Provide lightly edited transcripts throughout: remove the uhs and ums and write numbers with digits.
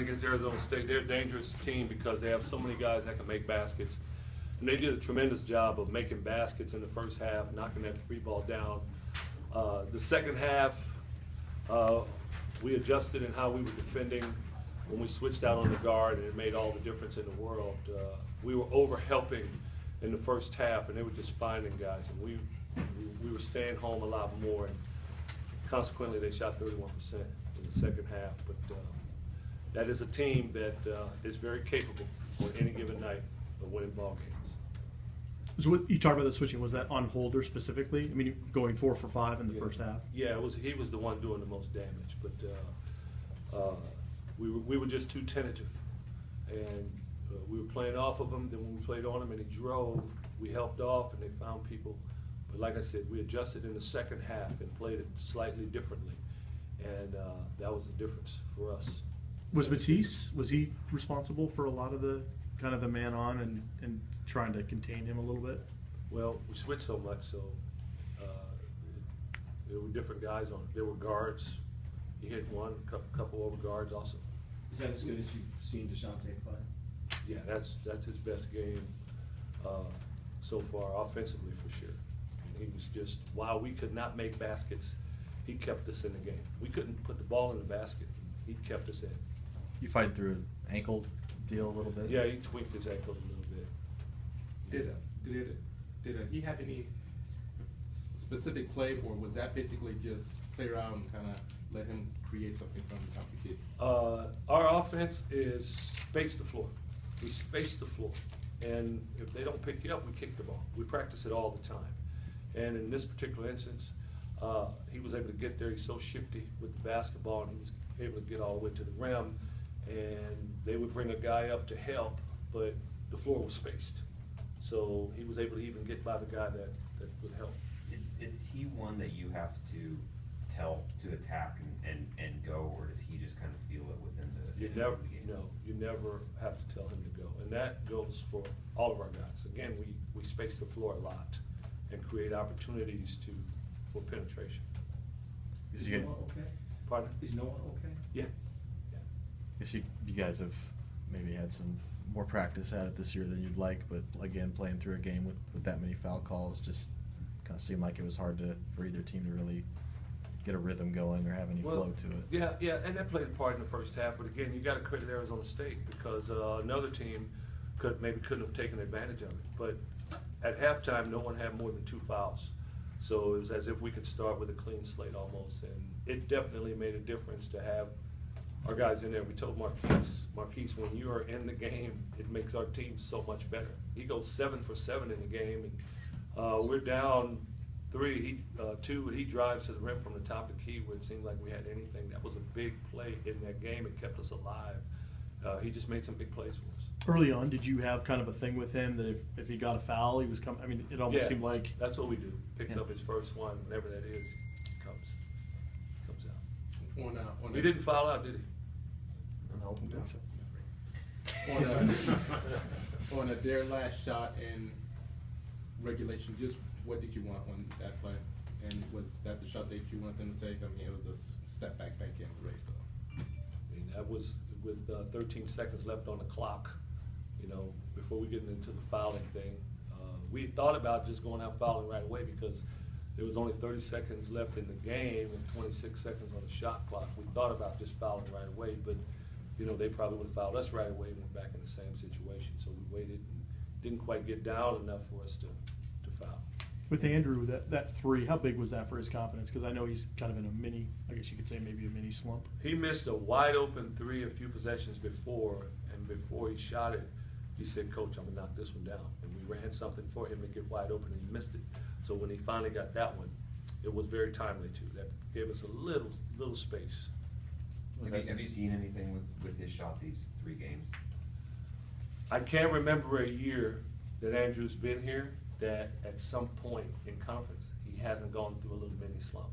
against Arizona State. They're a dangerous team because they have so many guys that can make baskets. And they did a tremendous job of making baskets in the first half, knocking that three ball down. The second half, we adjusted in how we were defending when we switched out on the guard, and it made all the difference in the world. We were over-helping in the first half, and they were just finding guys. And we were staying home a lot more, and consequently they shot 31% in the second half. But that is a team that is very capable on any given night of winning ball games. So what you talked about the switching, was that on Holder specifically? I mean, going 4 for 5 in the first half? Yeah, he was the one doing the most damage, but we were just too tentative. And we were playing off of him, then when we played on him and he drove, we helped off and they found people. But like I said, we adjusted in the second half and played it slightly differently. And that was the difference for us. Was Matisse, was he responsible for a lot of the kind of the man on and trying to contain him a little bit? Well, we switched so much, so there were different guys on it. There were guards. He hit one, couple over guards also. Is that as good as you've seen DeShante play? Yeah, that's his best game so far, offensively for sure. And he was just, while we could not make baskets, he kept us in the game. We couldn't put the ball in the basket. He kept us in. You fight through an ankle deal a little bit? Yeah, he tweaked his ankle a little bit. Did he have any specific play, or was that basically just play around and kind of let him create something from the top of the kid? Our offense is space the floor. We space the floor. And if they don't pick you up, we kick the ball. We practice it all the time. And in this particular instance, he was able to get there. He's so shifty with the basketball, and he was able to get all the way to the rim. And they would bring a guy up to help, but the floor was spaced. So he was able to even get by the guy that would help. Is he one that you have to tell to attack and go, or does he just kind of feel it within the game? No, you never have to tell him to go. And that goes for all of our guys. Again, we space the floor a lot and create opportunities for penetration. Is Noah okay? Pardon? Is Noah okay? Yeah. I guess you guys have maybe had some more practice at it this year than you'd like, but again, playing through a game with that many foul calls just kind of seemed like it was hard for either team to really get a rhythm going or have any flow to it. Yeah, and that played a part in the first half. But again, you got to credit Arizona State because another team couldn't have taken advantage of it. But at halftime, no one had more than 2 fouls, so it was as if we could start with a clean slate almost. And it definitely made a difference to have our guys in there. We told Marquise, when you are in the game, it makes our team so much better. He goes 7 for 7 in the game, and we're down 2, and he drives to the rim from the top of the key where it seemed like we had anything. That was a big play in that game. It kept us alive. He just made some big plays for us. Early on, did you have kind of a thing with him that if he got a foul, he was coming? I mean, it almost seemed like that's what we do. Picks up his first one, whenever that is, comes out. He didn't foul out, did he? No, I don't think so. On their last shot in regulation, just what did you want on that play? And was that the shot that you wanted them to take? I mean, it was a step back in the race. So. I mean, that was with 13 seconds left on the clock, before we get into the fouling thing. We thought about just going out fouling right away because there was only 30 seconds left in the game and 26 seconds on the shot clock. We thought about just fouling right away, but they probably would have fouled us right away and went back in the same situation. So we waited and didn't quite get down enough for us to foul. With Andrew, that 3, how big was that for his confidence? Because I know he's kind of in a mini, I guess you could say maybe a mini slump. He missed a wide open 3 a few possessions before, and before he shot it, he said, "Coach, I'm gonna knock this one down." And we ran something for him to get wide open, and he missed it. So when he finally got that one, it was very timely too. That gave us a little space. Have you seen anything with his shot these 3 games? I can't remember a year that Andrew's been here that at some point in conference he hasn't gone through a little mini slump.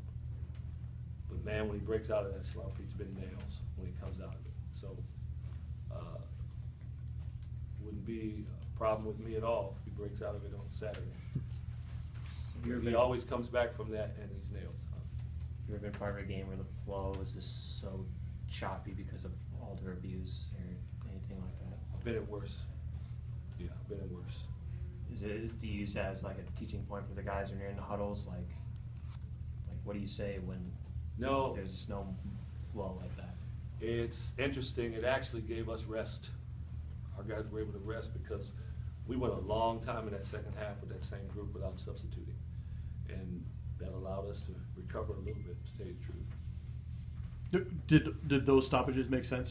But man, when he breaks out of that slump, he's been nails when he comes out of it. So wouldn't be a problem with me at all if he breaks out of it on Saturday. He always comes back from that and he's nails. You ever been part of a game where the flow is just so choppy because of all the reviews Been in worse. Yeah, been in worse. Do you use that as like a teaching point for the guys when you're in the huddles? Like what do you say when No. there's just no flow like that? It's interesting, it actually gave us rest. Our guys were able to rest because we went a long time in that second half with that same group without substituting. And that allowed us to recover a little bit, to tell you the truth. Did those stoppages make sense